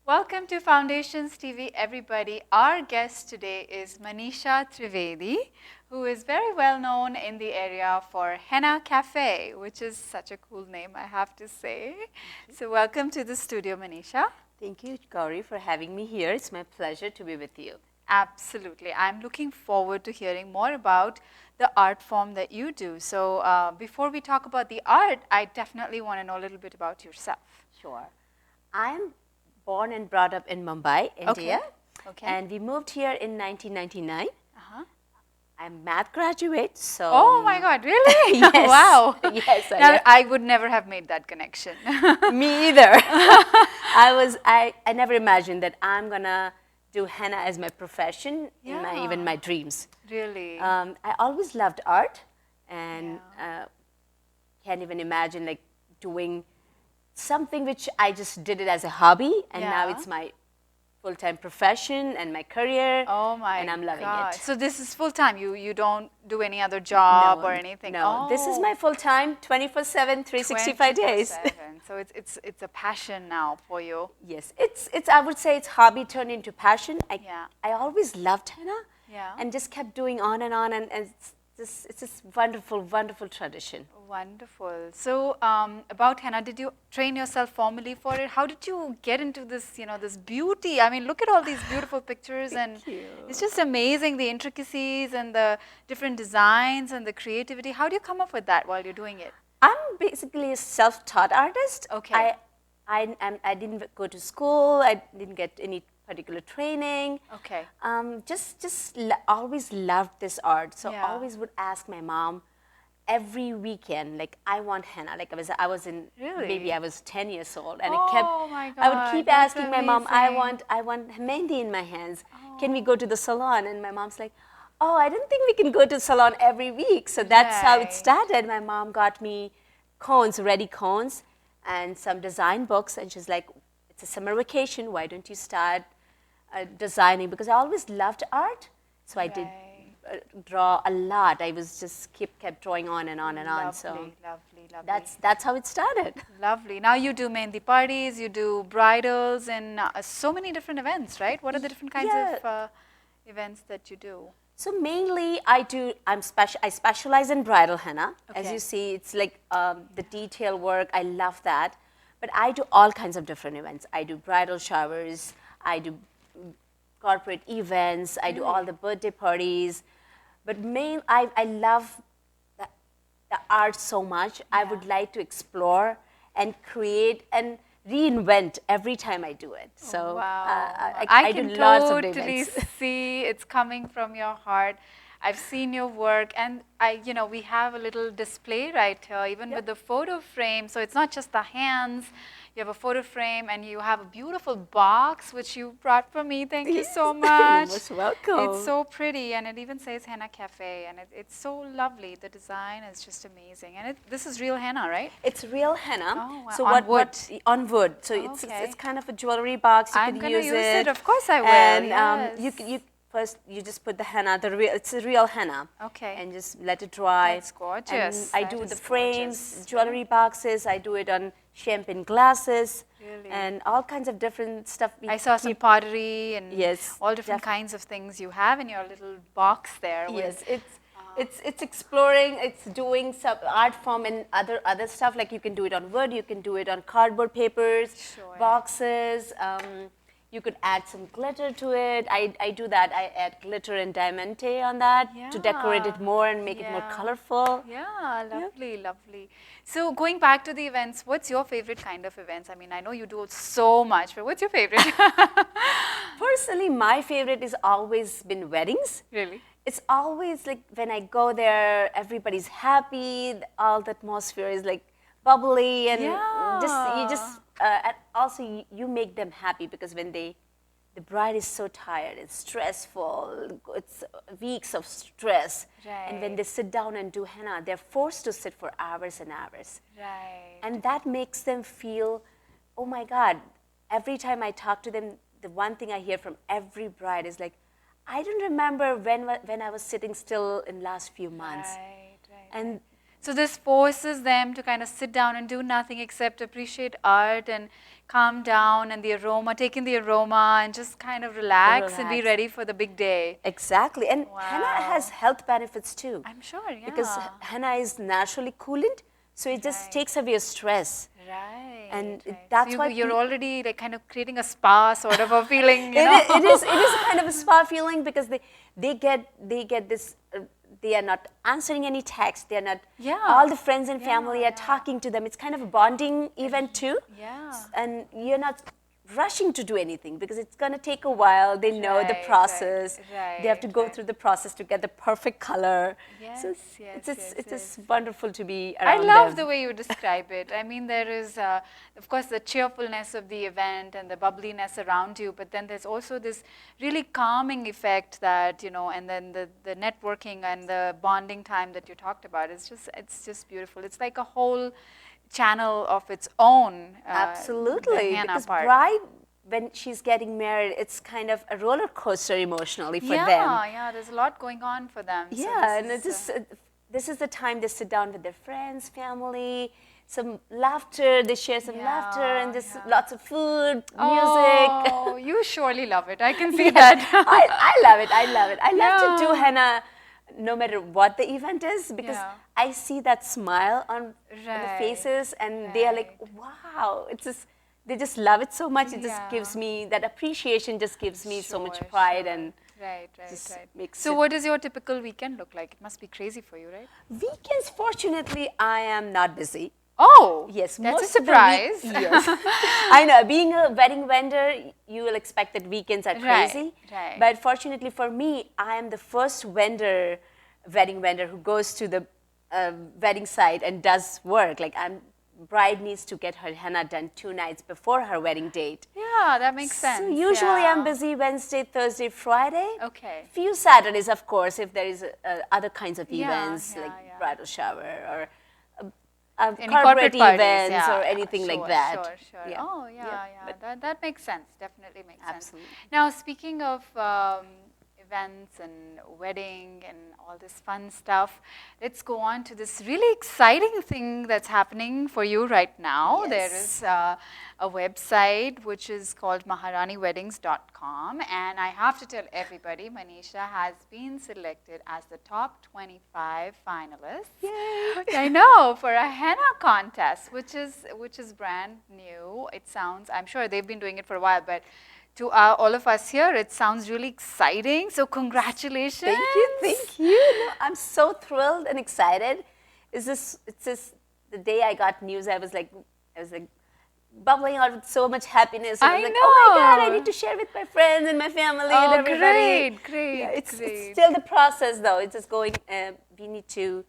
Welcome to Foundations TV, everybody. Our guest today is Manisha Trivedi, who is very well known in the area for Hennacafe, which is such a cool name, I have to say. So welcome to the studio, Manisha. Thank you, Gauri, for having me here. It's my pleasure to be with you. Absolutely. I'm looking forward to hearing more about the art form that you do. So before we talk about the art, I definitely want to know a little bit about yourself. Sure. I'm born and brought up in Mumbai, India. Okay. And we moved here in 1999. I'm math graduate, so... Oh my God, really? Yes. Wow. Yes, Now, I would never have made that connection. Me either. I never imagined that I'm going to do henna as my profession, in even my dreams. Really? I always loved art, and can't even imagine like doing something which I just did it as a hobby, and now it's my full-time profession and my career. Oh my and I'm loving God. it. So this is full-time. You don't do any other job or anything? No, this is my full-time, 24/7, 365 days. So it's a passion now for you. Yes, it's I would say it's hobby turned into passion. I always loved henna, and just kept doing on, and it's this wonderful, wonderful tradition. Wonderful. So about henna, did you train yourself formally for it? How did you get into this, this beauty? I mean, look at all these beautiful pictures, and it's just amazing, the intricacies and the different designs and the creativity. How do you come up with that while you're doing it? I'm basically a self-taught artist. Okay. I didn't go to school. I didn't get any particular training. Okay. Always loved this art. So Yeah. always would ask my mom every weekend, like, I want henna. Like I was in, Really? maybe I was 10 years old, and Oh my I would keep God, that's asking my mom, I amazing. want mehndi in my hands. Can we go to the salon? And my mom's like, oh, I don't think we can go to the salon every week. So that's how it Right. started. My mom got me cones, ready cones, and some design books, and she's like, it's a summer vacation, why don't you start designing? Because I always loved art, so I did draw a lot. I was just kept drawing on and on and on. So Lovely. that's how it started. Lovely. Now you do mehndi parties, you do bridals, and so many different events, right? What are the different kinds of events that you do? So mainly I specialize in bridal henna. As you see, it's like the detail work, I love that. But I do all kinds of different events. I do bridal showers, I do corporate events, I do all the birthday parties. But I love the art so much. I would like to explore and create and reinvent every time I do it. So I do can lots of totally events. see it's coming from your heart. I've seen your work, and we have a little display right here, even with the photo frame. So it's not just the hands. You have a photo frame, and you have a beautiful box, which you brought for me. Thank you so much. You're most welcome. It's so pretty, and it even says Hennacafe, and it's so lovely. The design is just amazing. And this is real henna, right? It's real henna. Oh, wow. So On wood? On wood. So it's kind of a jewelry box. You I'm could going to use use it. it. Of course I will. And yes. first you just put the henna. It's a real henna. Okay. And just let it dry. That's gorgeous. And I That do is the frames, gorgeous. jewelry boxes. I do it on champagne glasses. Really? And all kinds of different stuff. I saw some pottery and Yes, all different kinds of things you have in your little box there. Yes, it's exploring, it's doing some art form and other stuff, like you can do it on wood, you can do it on cardboard papers, boxes, you could add some glitter to it. I do that, I add glitter and diamante on that to decorate it more and make it more colorful. Yeah, lovely. So going back to the events, what's your favorite kind of events? I mean, I know you do so much, but what's your favorite? Personally, my favorite has always been weddings. Really? It's always like when I go there, everybody's happy, all the atmosphere is like bubbly, and and also you make them happy, because when the bride is so tired, it's stressful, it's weeks of stress. Right. And when they sit down and do henna, they're forced to sit for hours and hours. Right. And that makes them feel, oh my God, every time I talk to them, the one thing I hear from every bride is like, I don't remember when I was sitting still in last few months. Right, right. And so this forces them to kind of sit down and do nothing except appreciate art and calm down, and the aroma, take in the aroma and just kind of relax and be ready for the big day. Exactly. And henna has health benefits too. I'm sure, yeah. Because henna is naturally coolant, so it just takes away stress. Right. And right. that's so why you're already like kind of creating a spa sort of a feeling. It is a kind of a spa feeling, because they get this. They are not answering any text. They are not. Yeah. All the friends and family are talking to them. It's kind of a bonding event too. Yeah. And you're not rushing to do anything, because it's going to take a while. They know the process. They have to go through the process to get the perfect color. Yes, so yes, it's just wonderful to be around them. I love the way you describe it. I mean, there is, of course, the cheerfulness of the event and the bubbliness around you, but then there's also this really calming effect that, and then the networking and the bonding time that you talked about. It's just beautiful. It's like a whole channel of its own. Absolutely, because bride, when she's getting married, it's kind of a roller coaster emotionally for them. Yeah, there's a lot going on for them. Yeah, and this is the time they sit down with their friends, family, some laughter, they share some laughter, and there's lots of food, music. Oh, you surely love it. I can see that. I love it, I love it. I love to do henna no matter what the event is, because I see that smile on the faces, and they are like, wow, they just love it so much. It just gives me, that appreciation just gives me so much pride. And makes so what does your typical weekend look like? It must be crazy for you, right? Weekends, fortunately, I am not busy. Oh, yes, that's a surprise. Yes, I know. Being a wedding vendor, you will expect that weekends are crazy. Right. But fortunately for me, I am the first wedding vendor who goes to the wedding site and does work. Like, bride needs to get her henna done 2 nights before her wedding date. Yeah, that makes sense. So usually I'm busy Wednesday, Thursday, Friday. Okay. Few Saturdays, of course, if there is other kinds of events like bridal shower or corporate events or anything like that. Sure. Yeah. Oh, yeah. That makes sense. Definitely makes sense. Absolutely. Now, speaking of events and wedding and all this fun stuff, let's go on to this really exciting thing that's happening for you right now. Yes. There is a website which is called MaharaniWeddings.com, and I have to tell everybody, Manisha has been selected as the top 25 finalists. Yay. I know, for a henna contest, which is brand new. It sounds, I'm sure they've been doing it for a while, but to all of us here, it sounds really exciting. So congratulations. Thank you. No, I'm so thrilled and excited. It's just the day I got news, I was like bubbling out with so much happiness. I was like, oh my God, I need to share with my friends and my family and everybody. Great. Yeah, it's still the process though. It's just going, we need to,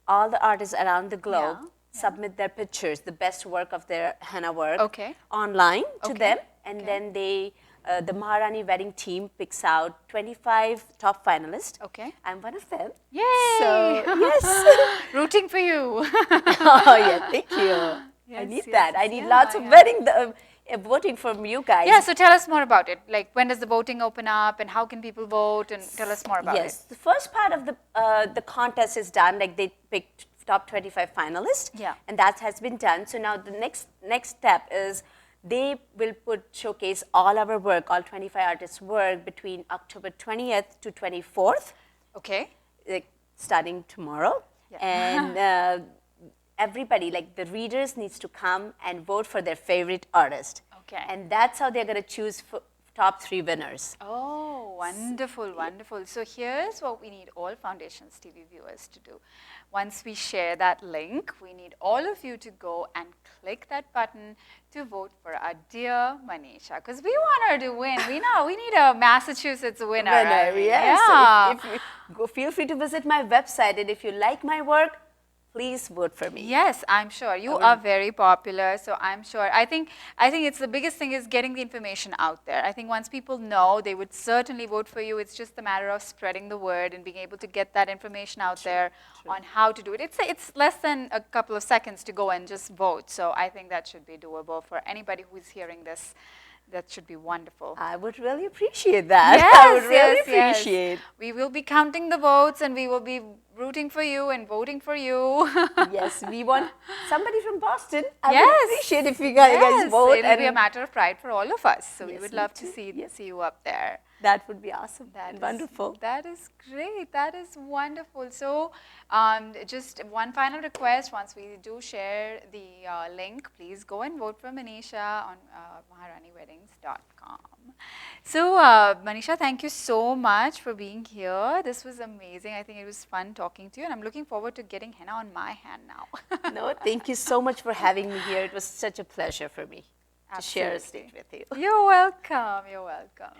all the artists around the globe submit their pictures, the best work of their henna work online to them. And then they, the Maharani wedding team picks out 25 top finalists. Okay. I'm one of them. Yay! So, yes. Rooting for you. Oh, yeah, thank you. I need that. I need lots of voting from you guys. Yeah, so tell us more about it. Like, when does the voting open up and how can people vote, and tell us more about it. Yes, the first part of the contest is done. Like, they picked top 25 finalists. Yeah. And that has been done. So now the next step is they will showcase all our work, all 25 artists' work between October 20th to 24th. Okay. Like, starting tomorrow. Yeah. And everybody, like the readers, needs to come and vote for their favorite artist. Okay. And that's how they're going to choose top 3 winners. Oh, wonderful, wonderful. So here's what we need all Foundations TV viewers to do. Once we share that link, we need all of you to go and click that button to vote for our dear Manisha, because we want her to win. We need a Massachusetts winner. Yes. Yeah. So if you feel free to visit my website, and if you like my work, Please vote for me. Yes, I'm sure. You are very popular, so I'm sure. I think it's the biggest thing is getting the information out there. I think once people know, they would certainly vote for you. It's just a matter of spreading the word and being able to get that information out there on how to do it. It's less than a couple of seconds to go and just vote. So I think that should be doable for anybody who is hearing this. That should be wonderful. I would really appreciate that. Yes, I would really yes, appreciate. yes. We will be counting the votes and we will be rooting for you and voting for you. Yes, we want somebody from Boston. I Yes. would appreciate if you guys vote. It'll be a matter of pride for all of us. So we Yes, would me love to too. see you up there. That would be awesome. That is Wonderful. That is great. That is wonderful. So, just one final request. Once we do share the link, please go and vote for Manisha on MaharaniWeddings.com. So, Manisha, thank you so much for being here. This was amazing. I think it was fun talking to you, and I'm looking forward to getting henna on my hand now. No, thank you so much for having me here. It was such a pleasure for me to share a stage with you. You're welcome. You're welcome.